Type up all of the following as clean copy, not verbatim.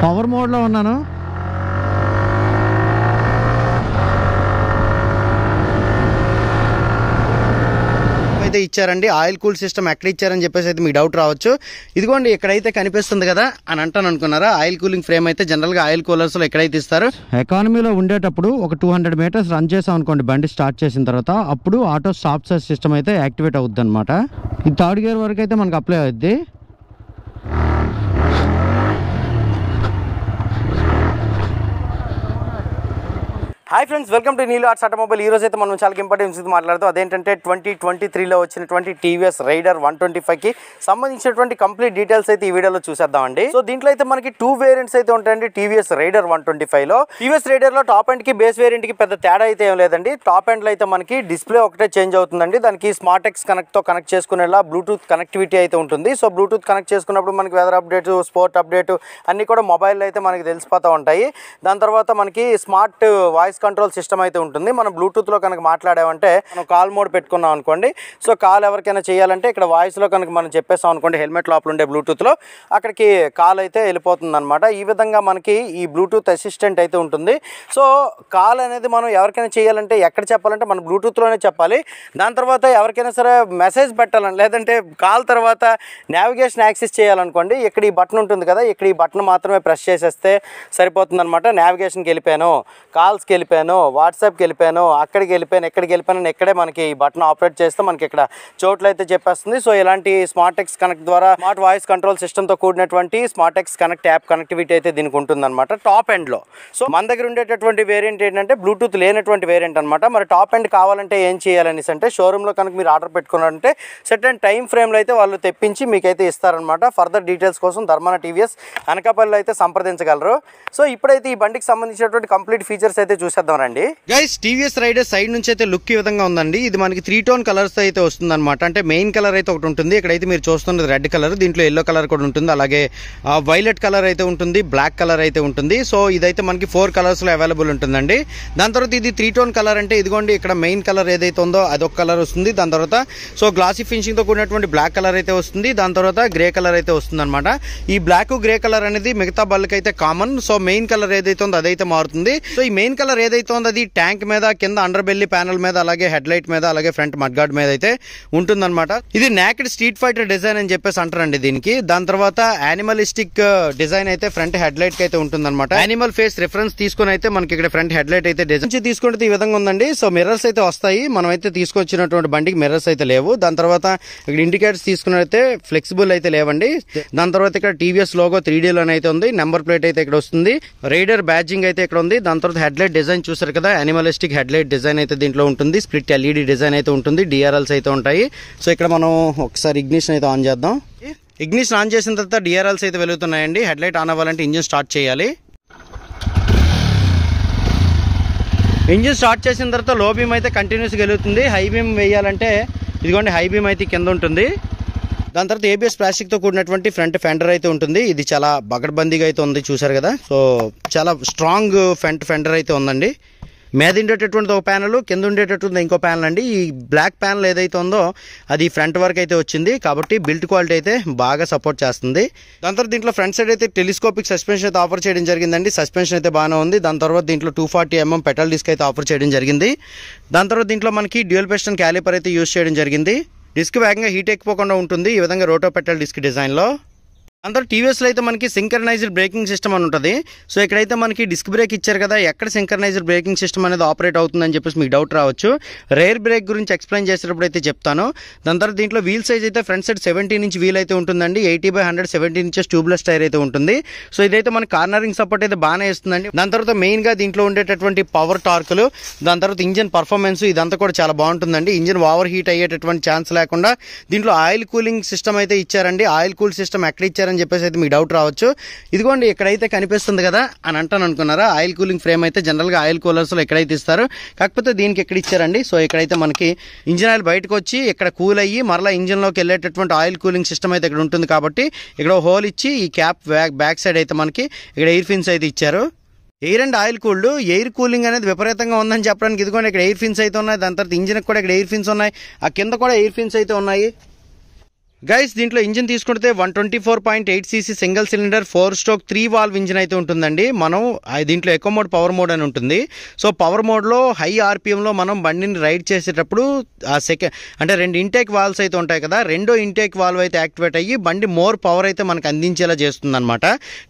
Power మోడ్లో ఉన్నాను. అయితే ఇచ్చారండి. ఆయిల్ కూల్ సిస్టమ్ ఎక్కడ ఇచ్చారని చెప్పేసి అయితే మీకు డౌట్ రావచ్చు. ఇదిగోండి ఇక్కడైతే కనిపిస్తుంది కదా అని అంటాను అనుకున్నారా. ఆయిల్ కూలింగ్ ఫ్రేమ్ అయితే జనరల్గా ఆయిల్ కూలర్స్లో ఎక్కడైతే ఇస్తారు, ఎకానమీలో ఉండేటప్పుడు ఒక 200 మీటర్స్ రన్ చేసాం అనుకోండి బండి స్టార్ట్ చేసిన తర్వాత, అప్పుడు ఆటో స్టాప్ సర్చ్ సిస్టమ్ అయితే యాక్టివేట్ అవుద్ది అనమాట. ఈ థర్డ్ గేర్ వరకు అయితే మనకు అప్లై అవుద్ది. Hi friends, welcome to Neelu arts automobile. ఈ రోజు అయితే మనం చాలా ఇంపార్టెంట్ విషయం మాట్లాడుతాం. అదేంటంటే 2023లో వచ్చినటువంటి టీవీఎస్ రైడర్ 125కి సంబంధించినటువంటి కంప్లీట్ డీటెయిల్స్ అయితే ఈ వీడియోలో చూసేద్దామండి. సో దీంట్లో అయితే మనకి 2 వేరియంట్స్ అయితే ఉంటాయండి టీవీఎస్ రైడర్ 125లో. టీవీఎస్ రైడర్ లో టాప్ ఎండ్ కి బేస్ వేరియంట్ కి పెద్ద తేడా అయితే ఏం లేదండి. టాప్ ఎండ్ లో అయితే మనకి డిస్ప్లే ఒకటే చేంజ్ అవుతుందండి. దానికి స్మార్ట్ ఎక్స్ కనెక్ట్ తో కనెక్ట్ చేసుకునేలా బ్లూటూత్ కనెక్టివిటీ అయితే ఉంటుంది. సో బ్లూటూత్ కనెక్ట్ చేసుకున్నప్పుడు మనకి వెదర్ అప్డేట్, స్పోర్ట్ అప్డేట్ అన్ని కూడా మొబైల్ అయితే మనకి తెలిసిపోతూ ఉంటాయి. దాని తర్వాత మనకి స్మార్ట్ వాయిస్ కంట్రోల్ సిస్టమ్ అయితే ఉంటుంది. మనం బ్లూటూత్లో కనుక మాట్లాడామంటే మనం కాల్ మోడ్ పెట్టుకున్నాం అనుకోండి. సో కాల్ ఎవరికైనా చేయాలంటే ఇక్కడ వాయిస్లో కనుక మనం చెప్పేస్తాం అనుకోండి, హెల్మెట్ లోపల ఉండే బ్లూటూత్లో అక్కడికి కాల్ అయితే వెళ్ళిపోతుంది అనమాట. ఈ విధంగా మనకి ఈ బ్లూటూత్ అసిస్టెంట్ అయితే ఉంటుంది. సో కాల్ అనేది మనం ఎవరికైనా చేయాలంటే ఎక్కడ చెప్పాలంటే మన బ్లూటూత్లోనే చెప్పాలి. దాని తర్వాత ఎవరికైనా సరే మెసేజ్ పెట్టాలని, లేదంటే కాల్ తర్వాత నావిగేషన్ యాక్సెస్ చేయాలనుకోండి, ఇక్కడ ఈ బటన్ ఉంటుంది కదా, ఇక్కడ ఈ బటన్ మాత్రమే ప్రెస్ చేసేస్తే సరిపోతుంది అనమాట. నావిగేషన్కి వెళ్ళిపోయాను, కాల్స్కి వెళ్ళిపోయాను, వాట్సాప్కి వెళ్ళిపోయాను, అక్కడికి వెళ్ళిపోయాను, ఎక్కడికి వెళ్ళిపోయాను, ఇక్కడే మనకి ఈ బటన్ ఆపరేట్ చేస్తే మనకి ఇక్కడ చోట్ల అయితే చెప్పేస్తుంది. సో ఇలాంటి స్మార్ట్ ఎక్స్ కనెక్ట్ ద్వారా స్మార్ట్ వాయిస్ కంట్రోల్ సిస్టమ్తో కూడినటువంటి smart X connect app connectivity అయితే దీనికి ఉంటుంది అనమాట టాప్ ఎండ్లో. సో మన దగ్గర ఉండేటటువంటి వేరియంట్ ఏంటంటే బ్లూటూత్ లేనటువంటి వేరియంట్ అనమాట. మరి టాప్ ఎండ్ కావాలంటే ఏం చేయాలనేసి అంటే షోరూంలో కనుక మీరు ఆర్డర్ పెట్టుకున్నారంటే సర్టెన్ టైం ఫ్రేమ్లో అయితే వాళ్ళు తెప్పించి మీకైతే ఇస్తారనమాట. ఫర్దర్ డీటెయిల్స్ కోసం ధర్మాన టీవీఎస్ అనకాపల్లిలో అయితే సంప్రదించగలరు. సో ఇప్పుడైతే ఈ బండికి సంబంధించినటువంటి కంప్లీట్ ఫీచర్స్ అయితే చూసేద్దాం రండి. గైస్, టీవీఎస్ రైడర్ సైడ్ నుంచి అయితే లుక్ ఈ విధంగా ఉందండి. ఇది మనకి 3 టోన్ కలర్స్ అయితే వస్తుంది అనమాట. అంటే మెయిన్ కలర్ అయితే ఒకటి ఉంటుంది, ఇక్కడైతే మీరు చూస్తున్నది రెడ్ కలర్, దీంట్లో ఎల్లో కలర్ కూడా ఉంటుంది, అలాగే వైలెట్ కలర్ అయితే ఉంటుంది, బ్లాక్ కలర్ అయితే ఉంటుంది. సో ఇదైతే మనకి 4 కలర్స్ లో అవైలబుల్ ఉంటుందండి. దాని తర్వాత ఇది 3 టోన్ కలర్ అంటే ఇదిగోండి ఇక్కడ మెయిన్ కలర్ ఏదైతే ఉందో అదొక కలర్ వస్తుంది. దాని తర్వాత సో గ్లాసీ ఫినిషింగ్ తో కూడినటువంటి బ్లాక్ కలర్ అయితే వస్తుంది. దాని తర్వాత గ్రే కలర్ అయితే వస్తుంది అనమాట. ఈ బ్లాక్ గ్రే కలర్ అనేది మిగతా బళ్ళకి అయితే కామన్. సో మెయిన్ కలర్ ఏదైతే ఉందో అదైతే మారుతుంది. సో ఈ మెయిన్ కలర్ ఏదైతే ఉందో అది ట్యాంక్ మీద, కింద అండర్ బెల్లి ప్యానల్ మీద, అలాగే హెడ్ లైట్ మీద, అలాగే ఫ్రంట్ మడ్గార్డ్ మీద అయితే ఉంటుందన్నమాట. ఇది నేకెడ్ స్ట్రీట్ ఫైటర్ డిజైన్ అని చెప్పేసి అంటారండి దీనికి. దాని తర్వాత యానిమలిస్టిక్ డిజైన్ అయితే ఫ్రంట్ హెడ్ లైట్ కి అయితే ఉంటుందన్నమాట. యానిమల్ ఫేస్ రిఫరెన్స్ తీసుకుని అయితే మనకి ఇక్కడ ఫ్రంట్ హెడ్ లైట్ అయితే డిజైన్ తీసుకుంటే ఈ విధంగా ఉందండి. సో మిర్రర్స్ అయితే వస్తాయి, మనం అయితే తీసుకొచ్చినటువంటి బండికి మిర్రర్స్ అయితే లేవు. దాని తర్వాత ఇక్కడ ఇండికేటర్స్ తీసుకున్నైతే ఫ్లెక్సిబుల్ అయితే లేవండి. దాని తర్వాత ఇక్కడ టీవీఎస్ లోగో 3D లోనే అయితే ఉంది. నెంబర్ ప్లేట్ అయితే ఇక్కడ వస్తుంది, రైడర్ బ్యాడ్జింగ్ అయితే ఇక్కడ ఉంది. దాని తర్వాత హెడ్ లైట్ డిజైన్ చూసారు కదా, యానిమలిస్టిక్ హెడ్ లైట్ డిజైన్ అయితే దీంట్లో ఉంటుంది. స్ప్లిట్ LED డిజైన్ అయితే ఉంటుంది, డిఆర్ఎల్స్ అయితే ఉంటాయి. సో ఇక్కడ మనం ఒకసారి ఇగ్నిషన్ అయితే ఆన్ చేద్దాం. ఇగ్నిషన్ ఆన్ చేసిన తర్వాత డిఆర్ఎల్స్ అయితే వెలుగుతున్నాయండి. హెడ్ లైట్ ఆన్ అవ్వాలంటే ఇంజిన్ స్టార్ట్ చేయాలి. ఇంజిన్ స్టార్ట్ చేసిన తర్వాత లో బీమ్ అయితే కంటిన్యూస్గా వెలుగుతుంది. హై బీమ్ వేయాలంటే ఇదిగోండి హై బీమ్ అయితే కింద ఉంటుంది. దాని తర్వాత ఏబిఎస్ ప్లాస్టిక్ తో కూడినటువంటి ఫ్రంట్ ఫెండర్ అయితే ఉంటుంది. ఇది చాలా బగడ్బందీగా అయితే ఉంది, చూసారు కదా. సో చాలా స్ట్రాంగ్ ఫ్రంట్ ఫెండర్ అయితే ఉందండి. మీద ఉండేటటువంటి ఒక ప్యానల్, కింద ఉండేటటువంటి ఇంకో ప్యానల్ అండి. ఈ బ్లాక్ ప్యానల్ ఏదైతే ఉందో అది ఫ్రంట్ వరకు అయితే వచ్చింది, కాబట్టి బిల్ట్ క్వాలిటీ అయితే బాగా సపోర్ట్ చేస్తుంది. దాని తర్వాత దీంట్లో ఫ్రంట్ సైడ్ అయితే టెలిస్కోపిక్ సస్పెన్షన్ అయితే ఆఫర్ చేయడం జరిగిందండి. సస్పెన్షన్ అయితే బాగానే ఉంది. దాని తర్వాత దీంట్లో 240mm పెట్రోల్ డిస్క్ అయితే ఆఫర్ చేయడం జరిగింది. దాని తర్వాత దీంట్లో మనకి డ్యూయల్ పిస్టన్ క్యాలిపర్ అయితే యూజ్ చేయడం జరిగింది. డిస్క్ వేగంగా హీట్ ఎక్కిపోకుండా ఉంటుంది ఈ విధంగా రోటో పెట్రోల్ డిస్క్ డిజైన్లో. అందరూ టీవీఎస్లో అయితే మనకి సింక్రనైజ్డ్ బ్రేకింగ్ సిస్టమ్ అని ఉంటుంది. సో ఇక్కడైతే మనకి డిస్క్ బ్రేక్ ఇచ్చారు కదా, ఎక్కడ సింక్రనైజ్డ్ బ్రేకింగ్ సిస్టమ్ అనేది ఆపరేట్ అవుతుందని చెప్పేసి మీకు డౌట్ రావచ్చు. రేర్ బ్రేక్ గురించి ఎక్స్ప్లెయిన్ చేసేటప్పుడు అయితే చెప్తాను. దాని తర్వాత దీంట్లో వీల్ సైజ్ అయితే ఫ్రంట్ సైడ్ 17 ఇంచ్ వీల్ అయితే ఉంటుందండి. 80/100 17 ఇంచెస్ ట్యూబ్లెస్ టైర్ అయితే ఉంటుంది. సో ఇదైతే మన కార్నరింగ్ సపోర్ట్ అయితే బాగానే ఇస్తుందండి. దాని తర్వాత మెయిన్గా దీంట్లో ఉండేటటువంటి పవర్ టార్కులు, దాని తర్వాత ఇంజిన్ పర్ఫార్మెన్స్ ఇదంతా కూడా చాలా బాగుంటుందండి. ఇంజిన్ ఓవర్ హీట్ అయ్యేటటువంటి ఛాన్స్ లేకుండా దీంట్లో ఆయిల్ కూలింగ్ సిస్టమ్ అయితే ఇచ్చారండి. ఆయిల్ కూల్ సిస్టమ్ ఎక్కడ ఇచ్చారని చెప్పేసి అయితే మీకు డౌట్ రావచ్చు. ఇదిగోండి ఇక్కడైతే కనిపిస్తుంది కదా అని అంటాను అనుకున్నారా. ఆయిల్ కూలింగ్ ఫ్రేమ్ అయితే జనరల్గా ఆయిల్ కూలర్స్లో ఎక్కడైతే ఇస్తారు, కాకపోతే దీనికి ఎక్కడ ఇచ్చారండి. సో ఇక్కడైతే మనకి ఇంజిన్ ఆయిల్ బయటకు వచ్చి ఇక్కడ కూల్ అయ్యి మరలా ఇంజిన్లోకి వెళ్ళేటటువంటి ఆయిల్ కూలింగ్ సిస్టమ్ అయితే ఇక్కడ ఉంటుంది. కాబట్టి ఇక్కడ హోల్ ఇచ్చి ఈ క్యాప్ బ్యాక్ సైడ్ అయితే మనకి ఇక్కడ ఎయిర్ ఫిన్స్ అయితే ఇచ్చారు. Air and oil cooled. Air cooling అనేది విపరీతంగా ఉందని చెప్పడానికి ఇదిగోండి ఇక్కడ ఎయిర్ ఫిన్స్ అయితే ఉన్నాయి. దాని తర్వాత ఇంజిన్ కూడా ఇక్కడ ఎయిర్ ఫిన్స్ ఉన్నాయి, ఆ కింద కూడా ఎయిర్ ఫిన్స్ అయితే ఉన్నాయి. గైస్ దీంట్లో ఇంజిన్ తీసుకుంటే 124.8 cc single cylinder 4 stroke 3 valve engine అయితే ఉంటుందండి. మనం దీంట్లో ఎకో మోడ్, పవర్ మోడ్ అని ఉంటుంది. సో పవర్ మోడ్లో హై ఆర్పిఎంలో మనం బండిని రైడ్ చేసేటప్పుడు అంటే 2 ఇంటేక్ వాల్వ్స్ అయితే ఉంటాయి కదా, రెండో ఇంటేక్ వాల్వ్ అయితే యాక్టివేట్ అయ్యి బండి మోర్ పవర్ అయితే మనకు అందించేలా చేస్తుంది అనమాట.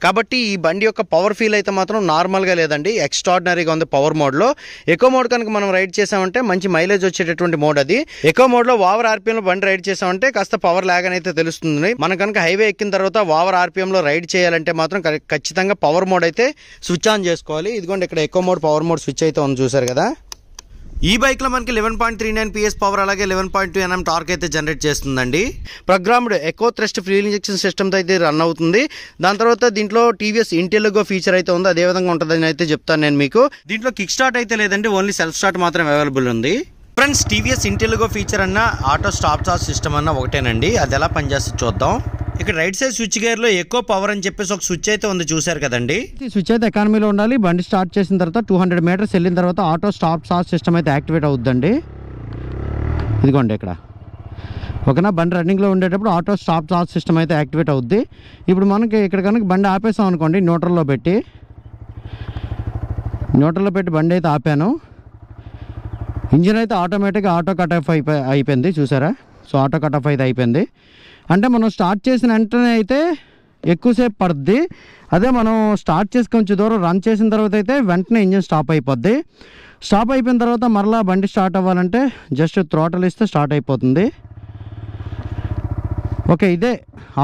కాబట్టి ఈ బండి యొక్క పవర్ ఫీల్ అయితే మాత్రం నార్మల్గా లేదండి, ఎక్స్ట్రాడినరీగా ఉంది పవర్ మోడ్లో. ఎకో మోడ్ కనుక మనం రైడ్ చేసామంటే మంచి మైలేజ్ వచ్చేటటువంటి మోడ్ అది. ఎకో మోడ్లో ఓవర్ ఆర్పిఎంలో బండి రైడ్ చేసామంటే కాస్త పవర్ లాగ్ అయితే తెలుస్తుంది. మనం కనుక హైవే ఎక్కిన తర్వాత ఓవర్ ఆర్పిఎం లో రైడ్ చేయాలంటే మాత్రం ఖచ్చితంగా పవర్ మోడ్ అయితే స్విచ్ ఆన్ చేసుకోవాలి. ఇదిగోండి ఇక్కడ echo mode, power mode switch అయితే ఉంది, చూసారు కదా. ఈ బైక్ లో మనకి 11.39 PS పవర్, అలాగే 11.2 Nm టార్క్ అయితే జనరేట్ చేస్తుందండి. Programmed eco thrust fuel injection system అయితే రన్ అవుతుంది. దాని తర్వాత దీంట్లో టీవీఎస్ ఇంటెలిగో ఫీచర్ అయితే ఉంది, అదే విధంగా ఉంటుందని అయితే చెప్తాను నేను మీకు. దీంట్లో కిక్ స్టార్ట్ అయితే లేదండి, ఓన్లీ సెల్ఫ్ స్టార్ట్ మాత్రం అవైలబుల్ ఉంది. ఫ్రెండ్స్, టీవీఎస్ ఇంటెలిగో ఫీచర్ అన్న ఆటో స్టాప్ స్టార్ట్ సిస్టమ్ అన్న ఒకటేనండి, అది ఎలా పనిచేస్తుంది చూద్దాం. ఇక్కడ రైట్ సైడ్ స్విచ్ గేర్ లో ఎక్కువ పవర్ అని చెప్పేసి ఒక స్విచ్ అయితే ఉంది, చూసారు కదండి. ఈ స్విచ్ అయితే ఎకానమీలో ఉండాలి. బండి స్టార్ట్ చేసిన తర్వాత 200 మీటర్స్ వెళ్ళిన తర్వాత ఆటో స్టాప్ స్టార్ట్ సిస్టమ్ అయితే యాక్టివేట్ అవుతుందండి. ఇదిగోండి ఇక్కడ ఓకేనా, బండి రన్నింగ్లో ఉండేటప్పుడు ఆటో స్టాప్ స్టార్ట్ సిస్టమ్ అయితే యాక్టివేట్ అవుద్ది. ఇప్పుడు మనకి ఇక్కడ కనుక బండి ఆపేసాం అనుకోండి, న్యూట్రల్లో పెట్టి బండి అయితే ఆపాను, ఇంజిన్ అయితే ఆటోమేటిక్గా ఆటో కట్ ఆఫ్ అయిపోయింది, చూసారా. సో ఆటో కట్ ఆఫ్ అయితే అయిపోయింది. అంటే మనం స్టార్ట్ చేసిన వెంటనే అయితే ఎక్కువసేపు పడుద్ది. అదే మనం స్టార్ట్ చేసి కొంచెం దూరం రన్ చేసిన తర్వాత అయితే వెంటనే ఇంజిన్ స్టాప్ అయిపోద్ది. స్టాప్ అయిపోయిన తర్వాత మరలా బండి స్టార్ట్ అవ్వాలంటే జస్ట్ థ్రోటల్ ఇస్తే స్టార్ట్ అయిపోతుంది. ఓకే, ఇదే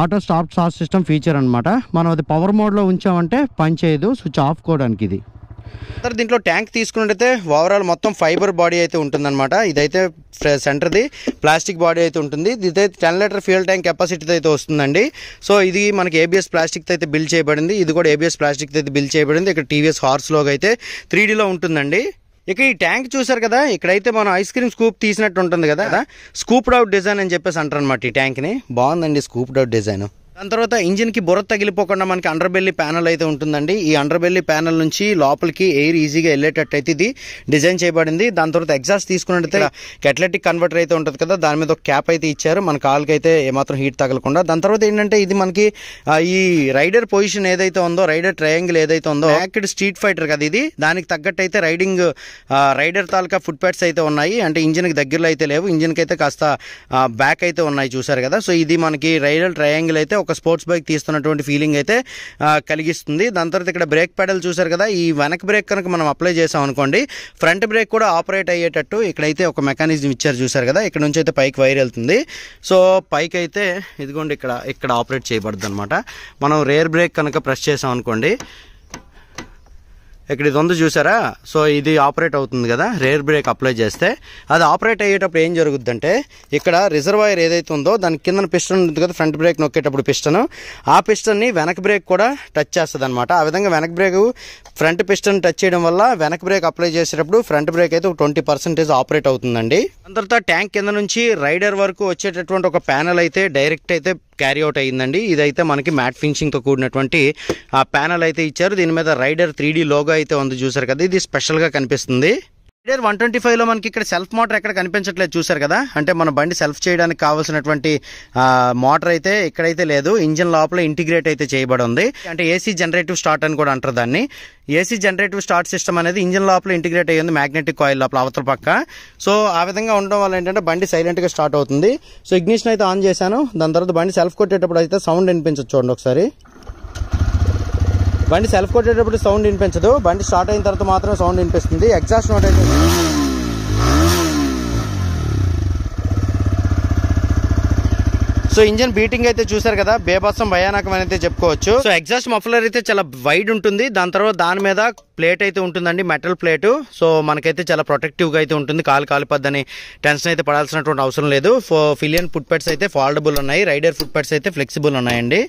auto stop start system feature అనమాట. మనం అది పవర్ మోడ్లో ఉంచామంటే పని చేయదు, స్విచ్ ఆఫ్ కోవడానికి ఇది. తర్వాత దీంట్లో ట్యాంక్ తీసుకున్నట్టయితే ఓవరాల్ మొత్తం ఫైబర్ బాడీ అయితే ఉంటుందన్నమాట. ఇదైతే సెంటర్ది ప్లాస్టిక్ బాడీ అయితే ఉంటుంది. ఇదైతే 10 లీటర్ ఫ్యూయల్ ట్యాంక్ కెపాసిటీ అయితే వస్తుందండి. సో ఇది మనకి ఏబిఎస్ ప్లాస్టిక్ అయితే బిల్డ్ చేయబడింది, ఇది కూడా ఏబిఎస్ ప్లాస్టిక్ అయితే బిల్డ్ చేయబడింది. ఇక్కడ టీవీఎస్ హార్స్ లోగా అయితే 3Dలో ఉంటుందండి. ఇక ఈ ట్యాంక్ చూసారు కదా, ఇక్కడైతే మనం ఐస్ క్రీమ్ స్కూప్ తీసినట్టు ఉంటుంది కదా, స్కూప్డ్ అవుట్ డిజైన్ అని చెప్పేసి అంటారు అనమాట ఈ ట్యాంక్ని. బాగుందండి స్కూప్డ్ అవుట్ డిజైన్. దాని తర్వాత ఇంజిన్కి బుర్ర తగిలిపోకుండా మనకి అండర్ బెల్లీ ప్యానల్ అయితే ఉంటుందండి. ఈ అండర్ బెల్లీ ప్యానల్ నుంచి లోపలికి ఎయిర్ ఈజీగా వెళ్ళేటట్టు అయితే ఇది డిజైన్ చేయబడింది. దాని తర్వాత ఎగ్జాస్ట్ తీసుకున్నట్టయితే కెటలెటిక్ కన్వర్టర్ అయితే ఉంటుంది కదా, దాని మీద ఒక క్యాప్ అయితే ఇచ్చారు మన కాల్కి అయితే ఏమాత్రం హీట్ తగలకుండా. దాని తర్వాత ఏంటంటే ఇది మనకి ఈ రైడర్ పొజిషన్ ఏదైతే ఉందో, రైడర్ ట్రయాంగిల్ ఏదైతే ఉందో, యాక్డ్ స్ట్రీట్ ఫైటర్ కదా ఇది, దానికి తగ్గట్టు అయితే రైడర్ తాలూకా ఫుట్ ప్యాడ్స్ అయితే ఉన్నాయి. అంటే ఇంజిన్కి దగ్గరలో అయితే లేవు, ఇంజిన్కి అయితే కాస్త బ్యాక్ అయితే ఉన్నాయి, చూసారు కదా. సో ఇది మనకి రైడర్ ట్రయాంగిల్ అయితే ఒక స్పోర్ట్స్ బైక్ తీస్తున్నటువంటి ఫీలింగ్ అయితే కలిగిస్తుంది. దాని తర్వాత ఇక్కడ బ్రేక్ పెడల్ చూసారు కదా, ఈ వెనక్ బ్రేక్ కనుక మనం అప్లై చేసాం అనుకోండి, ఫ్రంట్ బ్రేక్ కూడా ఆపరేట్ అయ్యేటట్టు ఇక్కడైతే ఒక మెకానిజం ఇచ్చారు, చూసారు కదా. ఇక్కడ నుంచి అయితే పైకి వైర్ వెళ్తుంది. సో పైకి అయితే ఇదిగోండి ఇక్కడ ఆపరేట్ చేయబడుతుంది అనమాట. మనం రేర్ బ్రేక్ కనుక ప్రెస్ చేసాం అనుకోండి, ఇక్కడ ఇది ఉంది చూసారా. సో ఇది ఆపరేట్ అవుతుంది కదా, రేర్ బ్రేక్ అప్లై చేస్తే. అది ఆపరేట్ అయ్యేటప్పుడు ఏం జరుగుద్దంటే, ఇక్కడ రిజర్వాయర్ ఏదైతే ఉందో దాని కింద పిస్టన్ ఉంటుంది కదా, ఫ్రంట్ బ్రేక్ నొక్కేటప్పుడు పిస్టన్, ఆ పిస్టన్ని వెనక్ బ్రేక్ కూడా టచ్ చేస్తుంది అనమాట. ఆ విధంగా వెనక్ బ్రేక్ ఫ్రంట్ పిస్టన్ టచ్ చేయడం వల్ల వెనక్ బ్రేక్ అప్లై చేసేటప్పుడు ఫ్రంట్ బ్రేక్ అయితే 20% ఆపరేట్ అవుతుందండి. దాని తర్వాత ట్యాంక్ కింద నుంచి రైడర్ వరకు వచ్చేటటువంటి ఒక ప్యానల్ అయితే డైరెక్ట్ అయితే క్యారీ అవుట్ అయ్యిందండి. ఇదైతే మనకి మ్యాట్ ఫినిషింగ్తో కూడినటువంటి ఆ ప్యానల్ అయితే ఇచ్చారు. దీని మీద రైడర్ 3D లోగో అయితే ఉంది, చూసారు కదా. ఇది స్పెషల్గా కనిపిస్తుంది. రైడర్ 125లో మనకి ఇక్కడ సెల్ఫ్ మోటార్ ఎక్కడ కనిపించట్లేదు, చూసారు కదా. అంటే మన బండి సెల్ఫ్ చేయడానికి కావాల్సినటువంటి మోటార్ అయితే ఇక్కడైతే లేదు, ఇంజిన్ లోపల ఇంటిగ్రేట్ అయితే చేయబడి ఉంది. అంటే ఏసీ జనరేటివ్ స్టార్ట్ అని కూడా అంటారు దాన్ని. ఏసీ జనరేటివ్ స్టార్ట్ సిస్టమ్ అనేది ఇంజిన్ లోపల ఇంటిగ్రేట్ అయ్యింది, మ్యాగ్నెటిక్ కాయిల్ లోపల అవతల పక్క. సో ఆ విధంగా ఉండడం వల్ల ఏంటంటే బండి సైలెంట్గా స్టార్ట్ అవుతుంది. సో ఇగ్నిషన్ అయితే ఆన్ చేశాను. దాని తర్వాత బండి సెల్ఫ్ కొట్టేటప్పుడు అయితే సౌండ్ వినిపించచ్చు, చూడండి ఒకసారి. బండి సెల్ఫ్ కొట్టేటప్పుడు సౌండ్ వినిపించదు, బండి స్టార్ట్ అయిన తర్వాత మాత్రం సౌండ్ వినిపిస్తుంది. ఎగ్జాస్ట్ నోట్ అయితే సో ఇంజిన్ బీటింగ్ అయితే చూసారు కదా, బేబత్సం భయానకం అని అయితే చెప్పుకోవచ్చు. సో ఎగ్జాస్ట్ మఫ్లర్ అయితే చాలా వైడ్ ఉంటుంది. దాని తర్వాత దాని మీద ప్లేట్ అయితే ఉంటుందండి, మెటల్ ప్లేటు. సో మనకైతే చాలా ప్రొటెక్టివ్గా అయితే ఉంటుంది, కాలిపోద్దని టెన్షన్ అయితే పడాల్సినటువంటి అవసరం లేదు. ఫిలియన్ ఫుట్ ప్యాడ్స్ అయితే ఫోల్డబుల్ ఉన్నాయి, రైడర్ ఫుట్ ప్యాడ్స్ అయితే ఫ్లెక్సిబుల్ ఉన్నాయండి.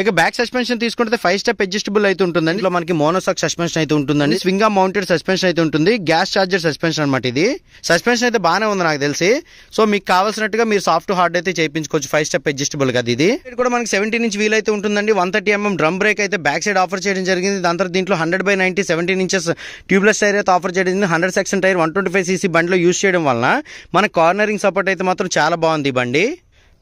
ఇక బ్యాక్ సస్పెన్షన్ తీసుకుంటే 5 స్టెప్ అడ్జస్టబుల్ అయితే ఉంటుందండి. ఇందులో మనకి మోనోసాక్ సస్పెన్షన్ అయితే ఉంటుందండి, స్వింగ్ ఆర్మ్ మౌంటెడ్ సస్పెన్షన్ అయితే ఉంటుంది, గ్యాస్ చార్జర్ సస్పెన్షన్ అనమాట. ఇది సస్పెన్షన్ అయితే బాగానే ఉంది నాకు తెలిసి. సో మీకు కావాల్సినట్టుగా మీరు సాఫ్ట్ హార్డ్ అయితే చేయించుకోవచ్చు, 5 స్టెప్ అడ్జస్టబుల్ కదా. ఇది కూడా మనకి 17 ఇంచ్ వీల్ అయితే ఉంటుందండి. 130 mm డ్రమ్ బ్రేక్ అయితే బ్యాక్ సైడ్ ఆఫర్ చేయడం జరిగింది. దాని తర్వాత దీంట్లో 100/90 17 ఇంచెస్ ట్యూబ్లెస్ టైర్ అయితే ఆఫర్ చేయడం, 100 సెక్షన్ టైర్ 125cc బండిలో యూజ్ చేయడం వలన మన కార్నరింగ్ సపోర్ట్ అయితే మాత్రం చాలా బాగుంది ఈ బండి.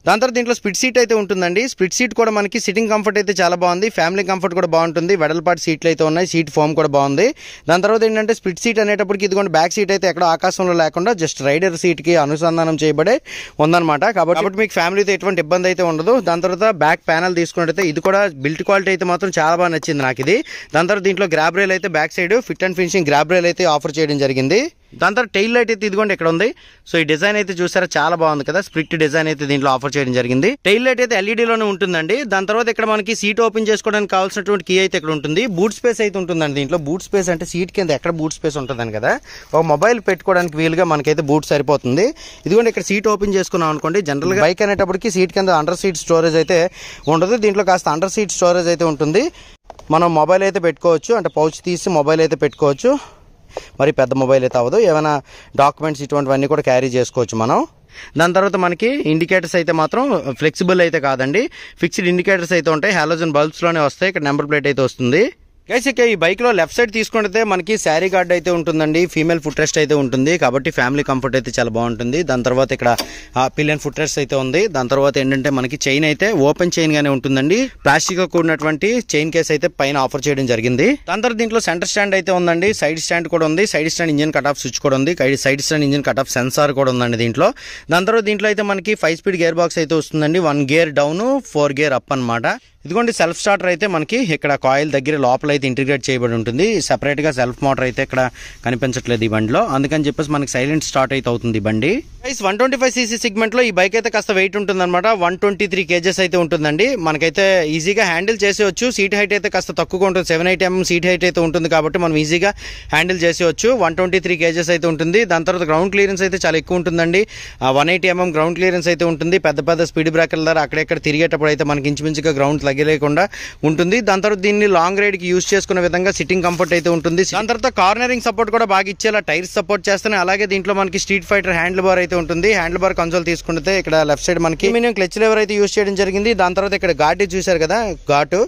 దాని తర్వాత దీంట్లో స్ప్లిట్ సీట్ అయితే ఉంటుందండి. స్ప్లిట్ సీట్ కూడా మనకి సిట్టింగ్ కంఫర్ట్ అయితే చాలా బాగుంది, ఫ్యామిలీ కంఫర్ట్ కూడా బాగుంటుంది. వెడల్పాటి సీట్లు అయితే ఉన్నాయి, సీట్ ఫోమ్ కూడా బాగుంది. దాని తర్వాత ఏంటంటే స్ప్లిట్ సీట్ అనేటప్పటికి ఇదిగోండి బ్యాక్ సీట్ అయితే ఎక్కడ ఆకాశంలో లేకుండా జస్ట్ రైడర్ సీట్కి అనుసంధానం చేయబడే ఉందన్నమాట. కాబట్టి మీకు ఫ్యామిలీతో ఎటువంటి ఇబ్బంది అయితే ఉండదు. దాని తర్వాత బ్యాక్ ప్యానల్ తీసుకున్నట్టయితే ఇది కూడా బిల్ట్ క్వాలిటీ అయితే మాత్రం చాలా బాగా నచ్చింది నాకు ఇది. దాని తర్వాత దీంట్లో గ్రాబ్ రైల్ అయితే back side fit and finishing grab rail అయితే ఆఫర్ చేయడం జరిగింది. దాని తర్వాత టైల్ లైట్ అయితే ఇదిగోండి ఇక్కడ ఉంది. సో ఈ డిజైన్ అయితే చూసారా చాలా బాగుంది కదా, స్ప్లిట్ డిజైన్ అయితే దీంట్లో ఆఫర్ చేయడం జరిగింది. టైల్ లైట్ అయితే ఎల్ఈడీలోనే ఉంటుందండి. దాని తర్వాత ఇక్కడ మనకి సీట్ ఓపెన్ చేసుకోవడానికి కావాల్సినటువంటి కీ అయితే ఇక్కడ ఉంటుంది. బూట్ స్పేస్ అయితే ఉంటుందండి దీంట్లో. బూట్ స్పేస్ అంటే సీట్ కింద ఎక్కడ బూట్ స్పేస్ ఉంటుందని కదా, ఒక మొబైల్ పెట్టుకోవడానికి వీలుగా మనకైతే బూట్ సరిపోతుంది. ఇదిగోండి ఇక్కడ సీట్ ఓపెన్ చేసుకున్నాం అనుకోండి, జనరల్ గా బైక్ అనేటప్పటికి సీట్ కింద అండర్ సీట్ స్టోరేజ్ అయితే ఉండదు. దీంట్లో కాస్త అండర్ సీట్ స్టోరేజ్ అయితే ఉంటుంది. మనం మొబైల్ అయితే పెట్టుకోవచ్చు, అంటే పౌచ్ తీసి మొబైల్ అయితే పెట్టుకోవచ్చు. మరి పెద్ద మొబైల్ అయితే అవ్వదు, ఏమైనా డాక్యుమెంట్స్ ఇటువంటివన్నీ కూడా క్యారీ చేసుకోవచ్చు మనం. దాని తర్వాత మనకి ఇండికేటర్స్ అయితే మాత్రం ఫ్లెక్సిబుల్ అయితే కాదండి, ఫిక్స్డ్ ఇండికేటర్స్ అయితే ఉంటాయి. హాలోజన్ బల్బ్స్లోనే వస్తాయి. ఇక్కడ నెంబర్ ప్లేట్ అయితే వస్తుంది. గైస్ ఇక ఈ బైక్లో లెఫ్ట్ సైడ్ తీసుకుంటే మనకి శారీ గార్డ్ అయితే ఉంటుందండి, ఫీమేల్ ఫుట్ రెస్ట్ అయితే ఉంటుంది. కాబట్టి ఫ్యామిలీ కంఫర్ట్ అయితే చాలా బాగుంటుంది. దాని తర్వాత ఇక్కడ పిలియన్ ఫుట్ రెస్ట్ అయితే ఉంది. దాని తర్వాత ఏంటంటే మనకి చైన్ అయితే ఓపెన్ చైన్ గానే ఉంటుందండి. ప్లాస్టిక్ కూడినటువంటి చైన్ కేస్ అయితే పైన ఆఫర్ చేయడం జరిగింది. దాని తర్వాత దీంట్లో సెంటర్ స్టాండ్ అయితే ఉందండి, సైడ్ స్టాండ్ కూడా ఉంది, side stand engine cut off switch కూడా ఉంది, side stand engine cut off sensor కూడా ఉందండి దీంట్లో. దాని తర్వాత దీంట్లో అయితే మనకి 5 స్పీడ్ గేర్ బాక్స్ అయితే వస్తుందండి, 1 గేర్ డౌన్ 4 గేర్ అప్ అనమాట. ఇదిగోండి సెల్ఫ్ స్టార్టర్ అయితే మనకి ఇక్కడ కాయిల్ దగ్గర లోపల అయితే ఇంటిగ్రేట్ చేయబడి ఉంటుంది. సెపరేట్ గా సెల్ఫ్ మోటార్ అయితే ఇక్కడ కనిపించట్లేదు ఈ బండిలో, అందుకని చెప్పేసి మనకి సైలెంట్ స్టార్ట్ అయితే అవుతుంది ఈ బండి. 125cc సెగ్మెంట్ లో ఈ బైక్ అయితే కాస్త వెయిట్ ఉంటుంది అనమాట. 123 kgs అయితే ఉంటుందండి. మనకైతే ఈజీగా హ్యాండిల్ చేసేవచ్చు. సీట్ హైట్ అయితే కాస్త తక్కువగా ఉంటుంది, 780 mm సీట్ హైట్ అయితే ఉంటుంది కాబట్టి మనం ఈజీగా హ్యాండిల్ చేసేవచ్చు. 123 kgs అయితే ఉంటుంది. దాని తర్వాత గ్రౌండ్ క్లియరెన్స్ అయితే చాలా ఎక్కువ ఉంటుందండి, 180 mm గ్రౌండ్ క్లియరెన్స్ అయితే ఉంటుంది. పెద్ద పెద్ద స్పీడ్ బ్రేకర్ల ద్వారా అక్కడెక్కడ తిరిగేటప్పుడు అయితే మనకి ఇంచుమించుగా గ్రౌండ్ తగ్గలేకుండా ఉంటుంది. దాని తర్వాత దీన్ని లాంగ్ రైడ్ కి యూజ్ చేసుకునే విధంగా సిట్టింగ్ కంఫర్ట్ అయితే ఉంటుంది. దాని తర్వాత కార్నరింగ్ సపోర్ట్ కూడా బాగా ఇచ్చేలా టైర్స్ సపోర్ట్ చేస్తున్నాయి. అలాగే దీంట్లో మనకి స్ట్రీట్ ఫైటర్ హ్యాండిల్ బార్ అయితే ఉంటుంది. హ్యాండిల్ బార్ కన్సోల్ తీసుకుంటే ఇక్కడ లెఫ్ట్ సైడ్ మనకి మినిమం క్లచ్ లెవర్ అయితే యూజ్ చేయడం జరిగింది. దాని తర్వాత ఇక్కడ ఘాటు చూసారు కదా, ఘాటు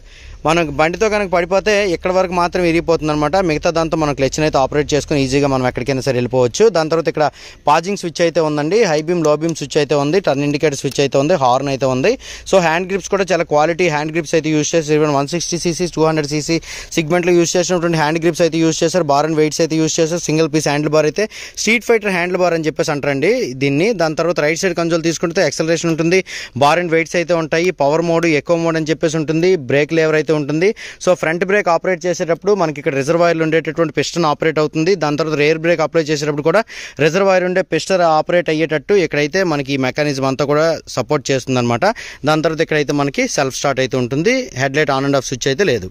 మనం బండితో కనుక పడిపోతే ఇక్కడ వరకు మాత్రం విరిగిపోతుంది అనమాట. మిగతా దాంతో మనం క్లచ్ అయితే ఆపరేట్ చేసుకుని ఈజీగా మనం ఎక్కడికైనా సరే వెళ్ళిపోవచ్చు. దాని తర్వాత ఇక్కడ పాజింగ్ స్విచ్ అయితే ఉందండి, హై బీమ్ లో బీమ్ స్విచ్ అయితే ఉంది, టర్న్ ఇండికేటర్ స్విచ్ అయితే ఉంది, హార్న్ అయితే ఉంది. సో హ్యాండ్ గ్రిప్స్ కూడా చాలా క్వాలిటీ హ్యాండ్ గ్రిప్స్ అయితే యూజ్ చేసి 160cc 200cc సెగ్మెంట్ లో యూజ్ చేసినటువంటి హ్యాండ్ గ్రిప్స్ అయితే యూజ్ చేశారు. బార్ అండ్ వెయిట్స్ అయితే యూజ్ చేశారు. సింగిల్ పీస్ హ్యాండిల్ బార్ అయితే స్ట్రీట్ ఫైటర్ హ్యాండిల్ బార్ అని చెప్పేసి అంటారండి దీన్ని. దాని తర్వాత రైట్ సైడ్ కన్సోల్ తీసుకుంటే యాక్సలరేషన్ ఉంటుంది, బార్ అండ్ వెయిట్స్ అయితే ఉంటాయి, పవర్ మోడ్ ఎకో మోడ్ అని చెప్పేసి ఉంటుంది, బ్రేక్ లేవర్ అయితే ఉంటుంది. సో ఫ్రంట్ బ్రేక్ ఆపరేట్ చేసేటప్పుడు మనకి ఇక్కడ రిజర్వాయర్లు ఉండేటటువంటి పిస్టన్ ఆపరేట్ అవుతుంది. దాని తర్వాత రేర్ బ్రేక్ అప్లై చేసేటప్పుడు కూడా రిజర్వాయర్ ఉండే పిస్టన్ ఆపరేట్ అయ్యేటట్టు ఇక్కడైతే మనకి ఈ మెకానిజం అంతా కూడా సపోర్ట్ చేస్తుంది అనమాట. దాని తర్వాత ఇక్కడైతే మనకి సెల్ఫ్ స్టార్ట్ అయితే ఉంటుంది. Head light on and off switch అయితే లేదు.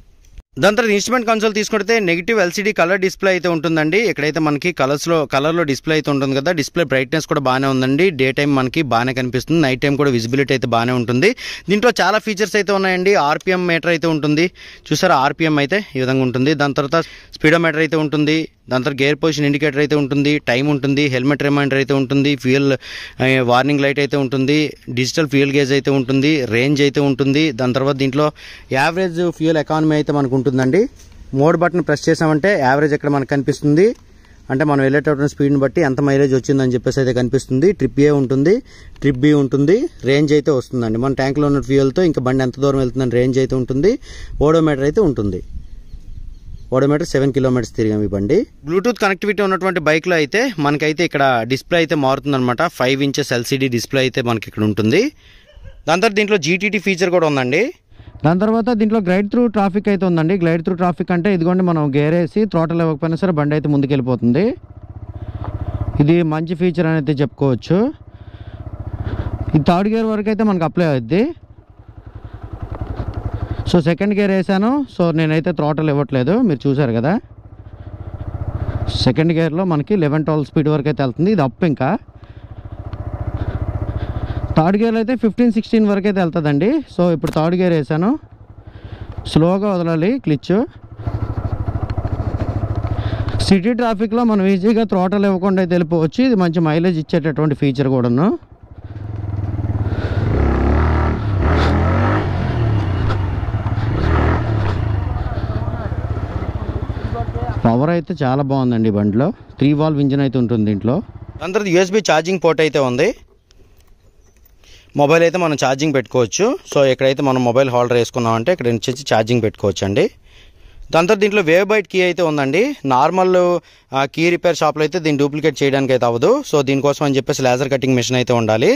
దాని తర్వాత ఇన్స్ట్రుమెంట్ కన్సోల్ తీసుకుంటే నెగిటివ్ ఎల్సీడీ కలర్ డిస్ప్లే అయితే ఉంటుందండి. ఇక్కడైతే మనకి కలర్లో డిస్ప్లే అయితే ఉంటుంది కదా, డిస్ప్లే బ్రైట్నెస్ కూడా బాగానే ఉందండి. డే టైం మనకి బాగానే కనిపిస్తుంది, నైట్ టైం కూడా విజిబిలిటీ అయితే బాగానే ఉంటుంది. దీంట్లో చాలా ఫీచర్స్ అయితే ఉన్నాయండి. ఆర్పిఎం మీటర్ అయితే ఉంటుంది, చూసారా ఆర్పిఎం అయితే ఈ విధంగా ఉంటుంది. దాని తర్వాత స్పీడోమీటర్ అయితే ఉంటుంది. దాని తర్వాత గేర్ పొజిషన్ ఇండికేటర్ అయితే ఉంటుంది, టైం ఉంటుంది, హెల్మెట్ రిమైండర్ అయితే ఉంటుంది, ఫ్యూయల్ వార్నింగ్ లైట్ అయితే ఉంటుంది, డిజిటల్ ఫ్యూయల్ గేజ్ అయితే ఉంటుంది, రేంజ్ అయితే ఉంటుంది. దాని తర్వాత దీంట్లో యావరేజ్ ఫ్యూయల్ ఎకానమీ అయితే మనకు ఉంటుందండి. మోడ్ బటన్ ప్రెస్ చేసామంటే యావరేజ్ ఎక్కడ మనకు కనిపిస్తుంది, అంటే మనం వెళ్ళేటటువంటి స్పీడ్ని బట్టి ఎంత మైలేజ్ వచ్చిందని చెప్పేసి అయితే కనిపిస్తుంది. ట్రిప్ ఏ ఉంటుంది, ట్రిప్ బి ఉంటుంది, రేంజ్ అయితే వస్తుందండి. మన ట్యాంక్లో ఉన్న ఫ్యూయల్తో ఇంకా బండి ఎంత దూరం వెళ్తుందని రేంజ్ అయితే ఉంటుంది. ఓడోమీటర్ అయితే ఉంటుంది, ఓడోమీటర్ 7 కిలోమీటర్స్ తిరిగాం ఈ బండి. బ్లూటూత్ కనెక్టివిటీ ఉన్నటువంటి బైక్లో అయితే మనకైతే ఇక్కడ డిస్ప్లే అయితే మారుతుంది అనమాట. 5 inches ఎల్సీడీ డిస్ప్లే అయితే మనకి ఇక్కడ ఉంటుంది. దాని తర్వాత దీంట్లో జీటీటీ ఫీచర్ కూడా ఉందండి. దాని తర్వాత దీంట్లో గ్లైడ్ త్రూ ట్రాఫిక్ అయితే ఉందండి. గ్లైడ్ త్రూ ట్రాఫిక్ అంటే ఇదిగోండి మనం గేర్ వేసి థ్రోటల్ ఇవ్వకపోయినా సరే బండి అయితే ముందుకెళ్ళిపోతుంది. ఇది మంచి ఫీచర్ అని అయితే చెప్పుకోవచ్చు. ఈ థర్డ్ గేర్ వరకు అయితే మనకు అప్లై అవుద్ది. సో సెకండ్ గేర్ వేసాను, సో నేనైతే థ్రోటల్ ఇవ్వట్లేదు, మీరు చూసారు కదా. సెకండ్ గేర్లో మనకి 11-12 స్పీడ్ వరకు అయితే వెళ్తుంది, ఇది అప్. ఇంకా థర్డ్ గేర్లో అయితే 15-16 వరకు అయితే వెళ్తుందండి. సో ఇప్పుడు థర్డ్ గేర్ వేసాను, స్లోగా వదలాలి క్లిచ్. సిటీ ట్రాఫిక్లో మనం ఈజీగా థ్రోటల్ ఇవ్వకుండా అయితే వెళ్ళిపోవచ్చు. ఇది మంచి మైలేజ్ ఇచ్చేటటువంటి ఫీచర్ కూడాను. పవర్ అయితే చాలా బాగుందండి బండిలో. 3 valve ఇంజిన్ అయితే ఉంటుంది దీంట్లో. దాని తర్వాత USB ఛార్జింగ్ పోర్ట్ అయితే ఉంది. మొబైల్ అయితే మనం ఛార్జింగ్ పెట్టుకోవచ్చు. సో ఎక్కడైతే మనం మొబైల్ హోల్డర్ వేసుకున్నామంటే ఇక్కడ నుంచి ఛార్జింగ్ పెట్టుకోవచ్చు అండి. దాని తర్వాత దీంట్లో వేవ్ బైట్ కీ అయితే ఉందండి. నార్మల్ కీ రిపేర్ షాప్లో అయితే దీన్ని డూప్లికేట్ చేయడానికి అయితే అవ్వదు. సో దీనికోసం అని చెప్పేసి లేజర్ కటింగ్ మిషన్ అయితే ఉండాలి.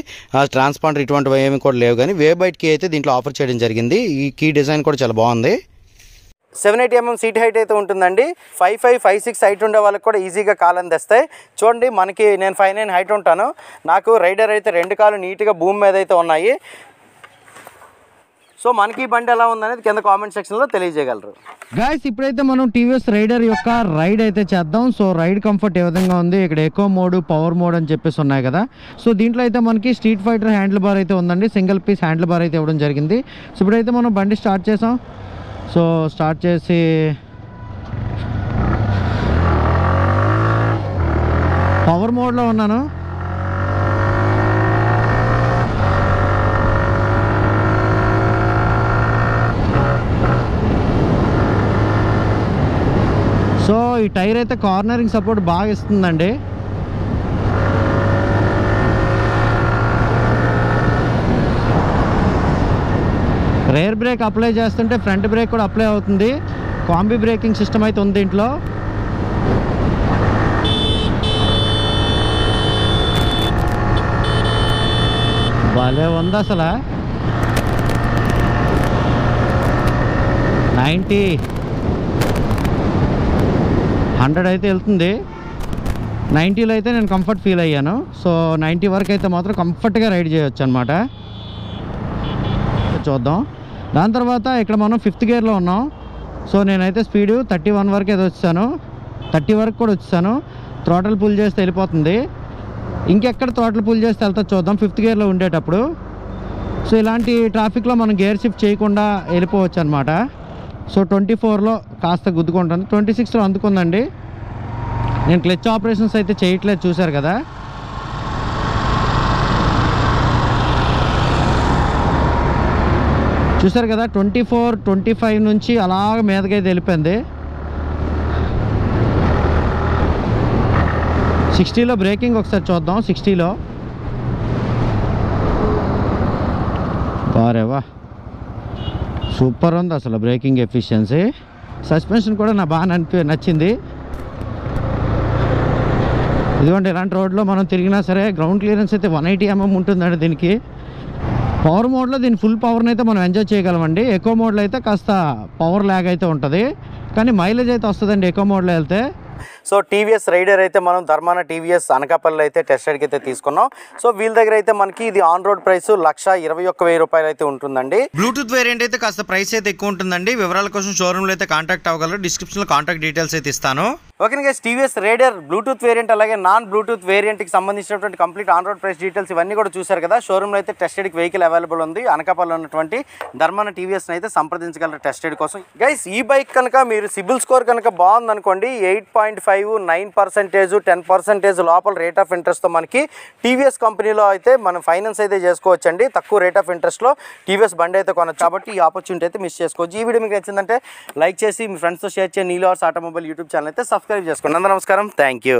ట్రాన్స్పాండర్ ఇటువంటివి ఏమి కూడా లేవు, కానీ వేవ్ బైట్ కీ అయితే దీంట్లో ఆఫర్ చేయడం జరిగింది. ఈ కీ డిజైన్ కూడా చాలా బాగుంది. 780mm సీట్ హైట్ అయితే ఉంటుందండి. 5'5", 5'6" హైట్ ఉండే వాళ్ళకి కూడా ఈజీగా కాలు అందిస్తాయి. చూడండి, మనకి నేను 5'9" హైట్ ఉంటాను. నాకు రైడర్ అయితే 2 కాళ్ళు నీట్గా భూమి మీద అయితే ఉన్నాయి. సో మనకి ఈ బండి ఎలా ఉందనేది కింద కామెంట్ సెక్షన్లో తెలియజేయగలరు. గాయస్, ఇప్పుడైతే మనం టీవీఎస్ రైడర్ యొక్క రైడ్ అయితే చేద్దాం. సో రైడ్ కంఫర్ట్ ఏ విధంగా ఉంది, ఇక్కడ ఎకో మోడ్, పవర్ మోడ్ అని చెప్పేసి ఉన్నాయి కదా. సో దీంట్లో అయితే మనకి స్ట్రీట్ ఫైటర్ హ్యాండిల్ బార్ అయితే ఉందండి. సింగిల్ పీస్ హ్యాండిల్ బార్ అయితే ఇవ్వడం జరిగింది. సో ఇప్పుడైతే మనం బండి స్టార్ట్ చేసాం. సో స్టార్ట్ చేసి పవర్ మోడ్లో ఉన్నాను. సో ఈ టైర్ అయితే కార్నరింగ్ సపోర్ట్ బాగా ఇస్తుందండి. రేర్ బ్రేక్ అప్లై చేస్తుంటే ఫ్రంట్ బ్రేక్ కూడా అప్లై అవుతుంది. కాంబీ బ్రేకింగ్ సిస్టమ్ అయితే ఉంది దీంట్లో. భలే ఉంది అసలు. 90, 100 అయితే వెళ్తుంది. 90లో అయితే నేను కంఫర్ట్ ఫీల్ అయ్యాను. సో 90 వరకు అయితే మాత్రం కంఫర్ట్గా రైడ్ చేయొచ్చు అనమాట. చూద్దాం. దాని తర్వాత ఇక్కడ మనం 5th గేర్లో ఉన్నాం. సో నేనైతే స్పీడ్ 31 వరకు అయితే వచ్చాను, 30 వరకు కూడా వచ్చాను. థ్రాటిల్ పుల్ చేస్తే వెళ్ళిపోతుంది. ఇంకెక్కడ థ్రాటిల్ పుల్ చేస్తే వెళ్తా చూద్దాం 5th గేర్లో ఉండేటప్పుడు. సో ఇలాంటి ట్రాఫిక్లో మనం గేర్ షిఫ్ట్ చేయకుండా వెళ్ళిపోవచ్చు అనమాట. సో 24లో కాస్త గుద్దుకుంటుంది, 26లో అందుకుందండి. నేను క్లచ్ ఆపరేషన్స్ అయితే చేయట్లేదు, చూశారు కదా. చూసారు కదా, 24, 25 నుంచి అలాగ మీదకైతే వెళ్ళిపోయింది. 60లో బ్రేకింగ్ ఒకసారి చూద్దాం. 60లో బారేవా, సూపర్ ఉంది అసలు బ్రేకింగ్ ఎఫిషియన్సీ. సస్పెన్షన్ కూడా నాకు బాగా నచ్చింది. ఇదిగోండి, ఇలాంటి రోడ్లో మనం తిరిగినా సరే గ్రౌండ్ క్లియరెన్స్ అయితే 180mm ఉంటుందండి దీనికి. పవర్ మోడ్లో దీని ఫుల్ పవర్ని అయితే మనం ఎంజాయ్ చేయగలమండి. ఎకో మోడ్లో అయితే కాస్త పవర్ ల్యాగ్ అయితే ఉంటుంది, కానీ మైలేజ్ అయితే వస్తుందండి ఎకో మోడ్లో వెళ్తే. సో టీవీఎస్ రైడర్ అయితే మనం ధర్మాన టీవీఎస్ అనకాపల్లి అయితే టెస్ట్ రైడ్కి అయితే తీసుకున్నాం. సో వీళ్ళ దగ్గర అయితే మనకి ఇది ఆన్ రోడ్ ప్రైస్ 1,21,000 రూపాయలు అయితే ఉంటుందండి. బ్లూటూత్ వేరియంట్ అయితే కాస్త ప్రైస్ అయితే ఎక్కువ ఉంటుందండి. వివరాల కోసం షోరూమ్లో అయితే కాంటాక్ట్ అవ్వగలరు. డిస్క్రిప్షన్లో కాంటాక్ట్ డీటెయిల్స్ అయితే ఇస్తాను. Okay guys, TVS Raider Bluetooth variant అలాగే నాన్ బ్లూటూత్ వేరియంట్కి సంబంధించినటువంటి complete on road price details ఇవన్నీ కూడా చూశారు కదా. షోరూమ్లో అయితే టెస్ట్ రైడ్కి వెహికల్ అవైలబుల్ ఉంది. అనకాపల్లిలో ఉన్నటువంటి ధర్మాన టీవీఎస్ని అయితే సంప్రదించగలరు టెస్ట్ రైడ్ కోసం. గైస్, ఈ బైక్ కనుక మీరు సిబిల్ స్కోర్ కనుక బాగుందనుకోండి, 8.5, 9%, 10% లోపల రేట్ ఆఫ్ ఇంట్రెస్ట్తో మనకి టీవీఎస్ కంపెనీలో అయితే మనం ఫైనాన్స్ అయితే చేసుకోవచ్చండి. తక్కువ రేట్ ఆఫ్ ఇంట్రెస్ట్లో టీవీఎస్ బండి అయితే కొనచ్చు. కాబట్టి ఈ ఆపర్చునిటీ అయితే మిస్ చేసుకోవచ్చు. ఈ వీడియో మీకు నచ్చిందంటే లైక్ చేసి మీ ఫ్రెండ్స్తో షేర్ చేయండి. నీలో ఆటోమొబైల్ యూట్యూబ్ ఛానల్ అయితే సబ్స్క్రైబ్ చేసుకోండి. అందరూ నమస్కారం, థ్యాంక్ యూ.